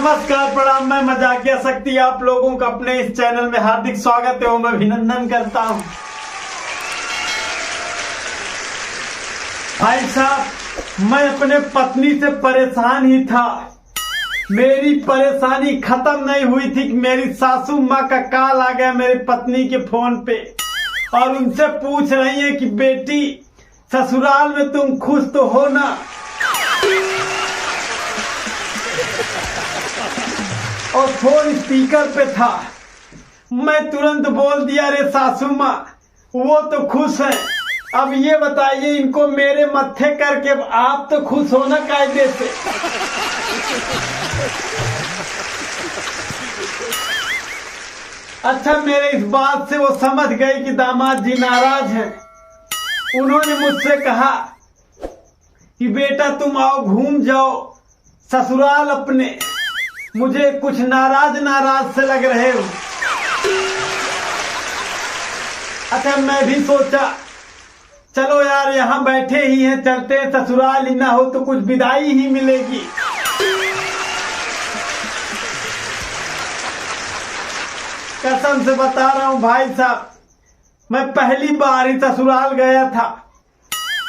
नमस्कार, प्रणाम। मैं मजाकिया शक्ति आप लोगों का अपने इस चैनल में हार्दिक स्वागत एवं अभिनंदन करता हूं। भाई साहब, मैं अपने पत्नी से परेशान ही था। मेरी परेशानी खत्म नहीं हुई थी कि मेरी सासू माँ का कॉल आ गया मेरी पत्नी के फोन पे और उनसे पूछ रही है कि बेटी ससुराल में तुम खुश तो हो ना। और फोन स्पीकर पे था। मैं तुरंत बोल दिया, रे सासू माँ वो तो खुश हैं, अब ये बताइए इनको मेरे मत्थे करके आप तो खुश हो ना कायदे से। अच्छा, मेरे इस बात से वो समझ गई कि दामाद जी नाराज हैं। उन्होंने मुझसे कहा कि बेटा तुम आओ घूम जाओ ससुराल अपने, मुझे कुछ नाराज से लग रहे हो। अच्छा, मैं भी सोचा चलो यार यहाँ बैठे ही हैं, चलते हैं ससुराल, ही ना हो तो कुछ विदाई ही मिलेगी। कसम से बता रहा हूँ भाई साहब, मैं पहली बार ही ससुराल गया था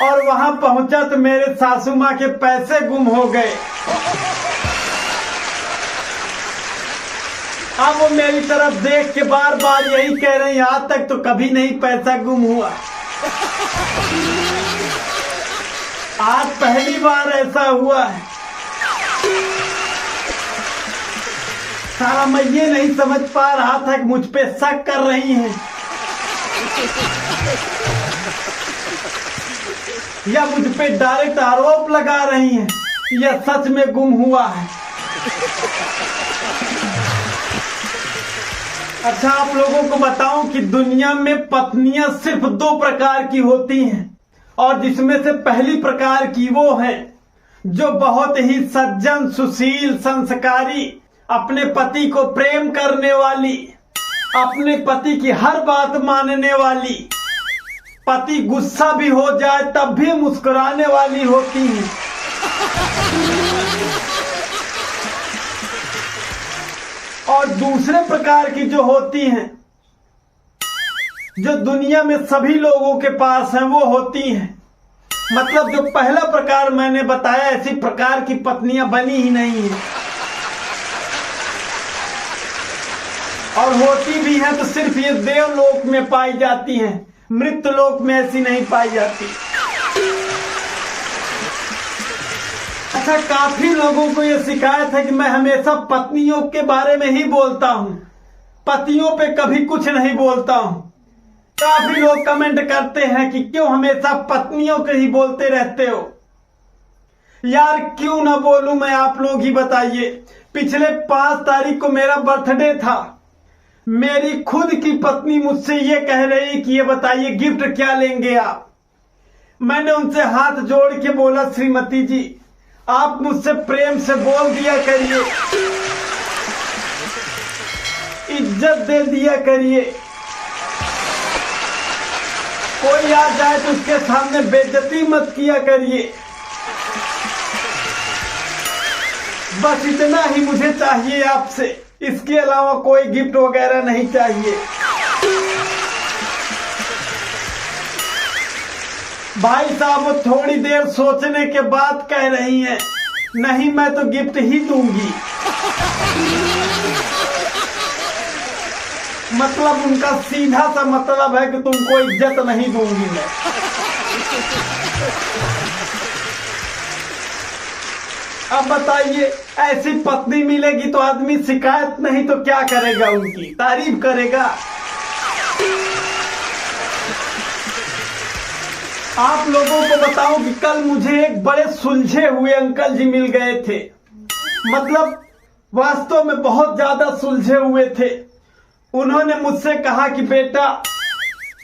और वहां पहुंचा तो मेरे सासू माँ के पैसे गुम हो गए। अब वो मेरी तरफ देख के बार बार यही कह रहे हैं, आज तक तो कभी नहीं पैसा गुम हुआ, आज पहली बार ऐसा हुआ है। सारा मैं ये नहीं समझ पा रहा था कि मुझ पे शक कर रही हैं या मुझ पे डायरेक्ट आरोप लगा रही हैं या सच में गुम हुआ है। अच्छा, आप लोगों को बताऊं कि दुनिया में पत्नियां सिर्फ दो प्रकार की होती हैं और जिसमें से पहली प्रकार की वो है जो बहुत ही सज्जन, सुशील, संस्कारी, अपने पति को प्रेम करने वाली, अपने पति की हर बात मानने वाली, पति गुस्सा भी हो जाए तब भी मुस्कुराने वाली होती हैं। और दूसरे प्रकार की जो होती हैं, जो दुनिया में सभी लोगों के पास हैं, वो होती हैं, मतलब जो पहला प्रकार मैंने बताया, ऐसी प्रकार की पत्नियां बनी ही नहीं है। और होती भी हैं तो सिर्फ ये देवलोक में पाई जाती हैं, मृत्युलोक में ऐसी नहीं पाई जाती। अच्छा, काफी लोगों को यह शिकायत है कि मैं हमेशा पत्नियों के बारे में ही बोलता हूँ, पतियों पे कभी कुछ नहीं बोलता हूँ। काफी लोग कमेंट करते हैं कि क्यों हमेशा पत्नियों के ही बोलते रहते हो। यार क्यों ना बोलूं मैं, आप लोग ही बताइए। पिछले 5 तारीख को मेरा बर्थडे था, मेरी खुद की पत्नी मुझसे ये कह रही कि ये बताइए गिफ्ट क्या लेंगे आप। मैंने उनसे हाथ जोड़ के बोला, श्रीमती जी आप मुझसे प्रेम से बोल दिया करिए, इज्जत दे दिया करिए, कोई आ जाए तो उसके सामने बेइज्जती मत किया करिए। बस इतना ही मुझे चाहिए आपसे, इसके अलावा कोई गिफ्ट वगैरह नहीं चाहिए। भाई साहब वो थोड़ी देर सोचने के बाद कह रही हैं, नहीं मैं तो गिफ्ट ही दूंगी। मतलब उनका सीधा सा मतलब है कि तुमको इज्जत नहीं दूंगी मैं। अब बताइए, ऐसी पत्नी मिलेगी तो आदमी शिकायत नहीं तो क्या करेगा, उनकी तारीफ करेगा। आप लोगों को बताऊं कि कल मुझे एक बड़े सुलझे हुए अंकल जी मिल गए थे, मतलब वास्तव में बहुत ज्यादा सुलझे हुए थे। उन्होंने मुझसे कहा कि बेटा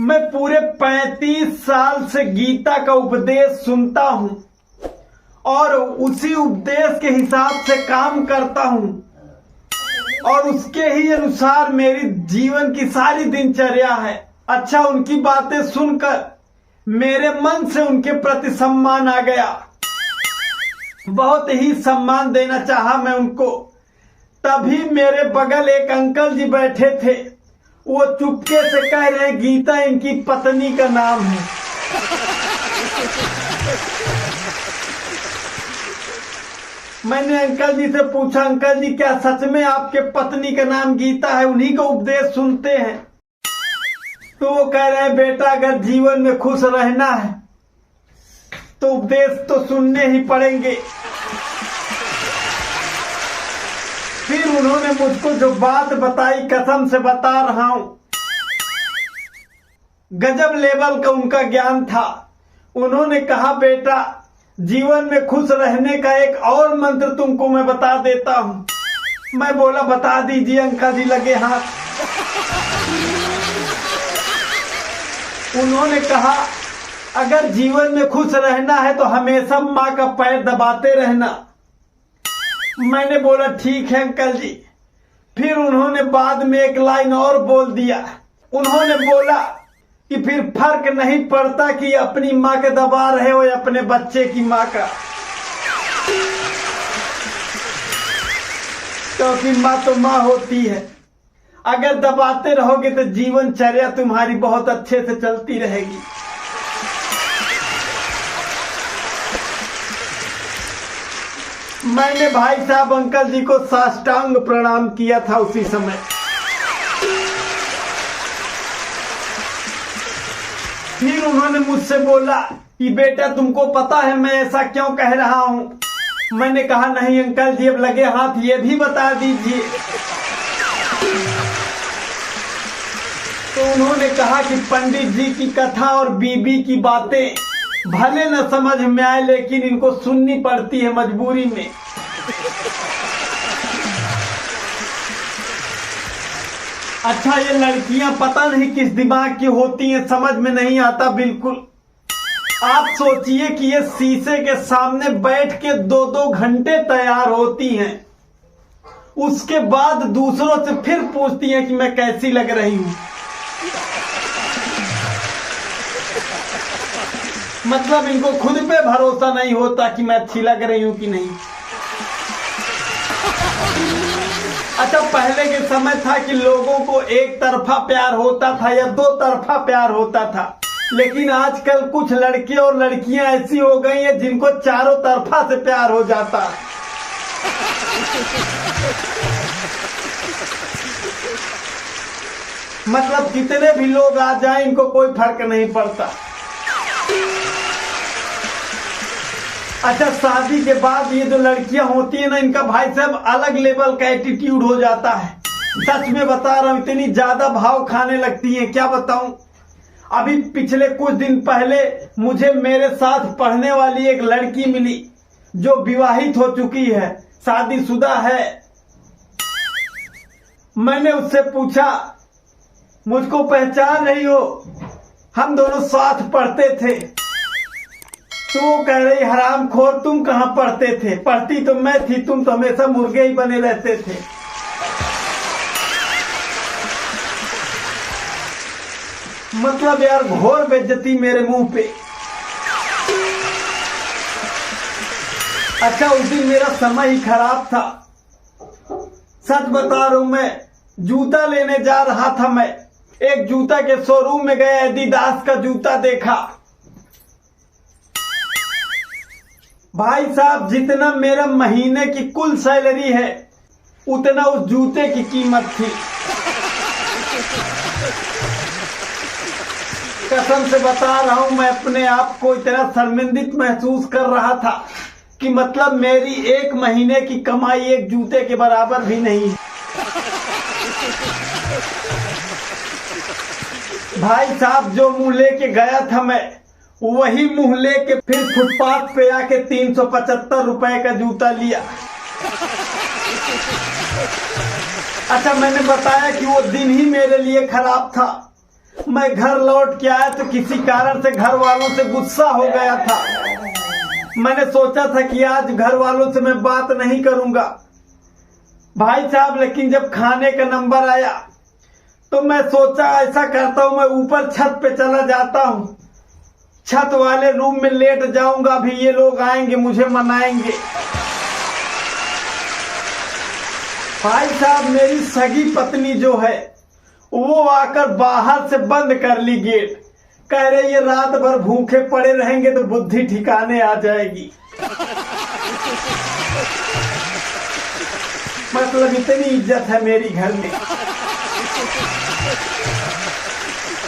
मैं पूरे 35 साल से गीता का उपदेश सुनता हूं और उसी उपदेश के हिसाब से काम करता हूं और उसके ही अनुसार मेरी जीवन की सारी दिनचर्या है। अच्छा, उनकी बातें सुनकर मेरे मन से उनके प्रति सम्मान आ गया, बहुत ही सम्मान देना चाहा मैं उनको। तभी मेरे बगल एक अंकल जी बैठे थे, वो चुपके से कह रहे गीता इनकी पत्नी का नाम है। मैंने अंकल जी से पूछा, अंकल जी क्या सच में आपके पत्नी का नाम गीता है, उन्हीं का उपदेश सुनते हैं? तो वो कह रहे हैं बेटा अगर जीवन में खुश रहना है तो उपदेश तो सुनने ही पड़ेंगे। फिर उन्होंने मुझको जो बात बताई, कसम से बता रहा हूं, गजब लेवल का उनका ज्ञान था। उन्होंने कहा बेटा जीवन में खुश रहने का एक और मंत्र तुमको मैं बता देता हूं। मैं बोला बता दीजिए अंकल जी, लगे हाथ। उन्होंने कहा अगर जीवन में खुश रहना है तो हमेशा माँ का पैर दबाते रहना। मैंने बोला ठीक है अंकल जी। फिर उन्होंने बाद में एक लाइन और बोल दिया। उन्होंने बोला कि फिर फर्क नहीं पड़ता कि अपनी माँ के दबा रहे हो या अपने बच्चे की माँ का, क्योंकि माँ तो माँ होती है। अगर दबाते रहोगे तो जीवनचर्या तुम्हारी बहुत अच्छे से चलती रहेगी। मैंने भाई साहब अंकल जी को साष्टांग प्रणाम किया था उसी समय। फिर उन्होंने मुझसे बोला कि बेटा तुमको पता है मैं ऐसा क्यों कह रहा हूं? मैंने कहा नहीं अंकल जी, अब लगे हाथ ये भी बता दीजिए। तो उन्होंने कहा कि पंडित जी की कथा और बीबी की बातें भले न समझ में आए लेकिन इनको सुननी पड़ती है मजबूरी में। अच्छा ये लड़कियां पता नहीं किस दिमाग की होती हैं, समझ में नहीं आता बिल्कुल। आप सोचिए कि ये शीशे के सामने बैठ के 2-2 घंटे तैयार होती हैं, उसके बाद दूसरों से फिर पूछती हैं कि मैं कैसी लग रही हूं। मतलब इनको खुद पे भरोसा नहीं होता कि मैं अच्छी लग रही हूं कि नहीं। अच्छा पहले के समय था कि लोगों को एक तरफा प्यार होता था या 2 तरफा प्यार होता था, लेकिन आजकल कुछ लड़के और लड़कियां ऐसी हो गई हैं जिनको चारों तरफा से प्यार हो जाता है। मतलब कितने भी लोग आ जाएं इनको कोई फर्क नहीं पड़ता। अच्छा शादी के बाद ये जो लड़कियां होती है ना, इनका भाई साहब अलग लेवल का एटीट्यूड हो जाता है। सच में बता रहा हूं, इतनी ज्यादा भाव खाने लगती हैं क्या बताऊं। अभी पिछले कुछ दिन पहले मुझे मेरे साथ पढ़ने वाली एक लड़की मिली जो विवाहित हो चुकी है, शादीशुदा है। मैंने उससे पूछा मुझको पहचान रही हो? हम दोनों साथ पढ़ते थे। तो वो कह रही हरामखोर तुम कहाँ पढ़ते थे? पढ़ती तो मैं थी, तुम तो हमेशा मुर्गे ही बने रहते थे। मतलब यार घोर बेइज्जती मेरे मुंह पे। अच्छा उस दिन मेरा समय ही खराब था, सच बता रहा हूं। मैं जूता लेने जा रहा था, मैं एक जूता के शोरूम में गया, एडिडास का जूता देखा। भाई साहब जितना मेरा महीने की कुल सैलरी है उतना उस जूते की कीमत थी। कसम से बता रहा हूं, मैं अपने आप को इतना शर्मिंदित महसूस कर रहा था कि मतलब मेरी एक महीने की कमाई एक जूते के बराबर भी नहीं है। भाई साहब जो मुंह लेके गया था मैं, वही मुंह लेके फिर फुटपाथ पे आके 375 रुपए का जूता लिया। अच्छा मैंने बताया कि वो दिन ही मेरे लिए खराब था। मैं घर लौट के आया तो किसी कारण से घर वालों से गुस्सा हो गया था। मैंने सोचा था कि आज घर वालों से मैं बात नहीं करूंगा भाई साहब, लेकिन जब खाने का नंबर आया तो मैं सोचा ऐसा करता हूं, मैं ऊपर छत पे चला जाता हूं, छत वाले रूम में लेट जाऊंगा, अभी ये लोग आएंगे मुझे मनाएंगे। भाई साहब, मेरी सगी पत्नी जो है वो आकर बाहर से बंद कर ली गेट। कह रहे ये रात भर भूखे पड़े रहेंगे तो बुद्धि ठिकाने आ जाएगी। मतलब इतनी इज्जत है मेरी घर में।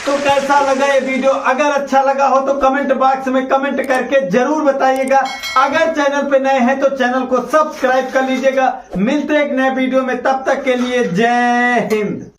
तो कैसा लगा ये वीडियो? अगर अच्छा लगा हो तो कमेंट बॉक्स में कमेंट करके जरूर बताइएगा। अगर चैनल पे नए हैं तो चैनल को सब्सक्राइब कर लीजिएगा। मिलते हैं एक नए वीडियो में, तब तक के लिए जय हिंद।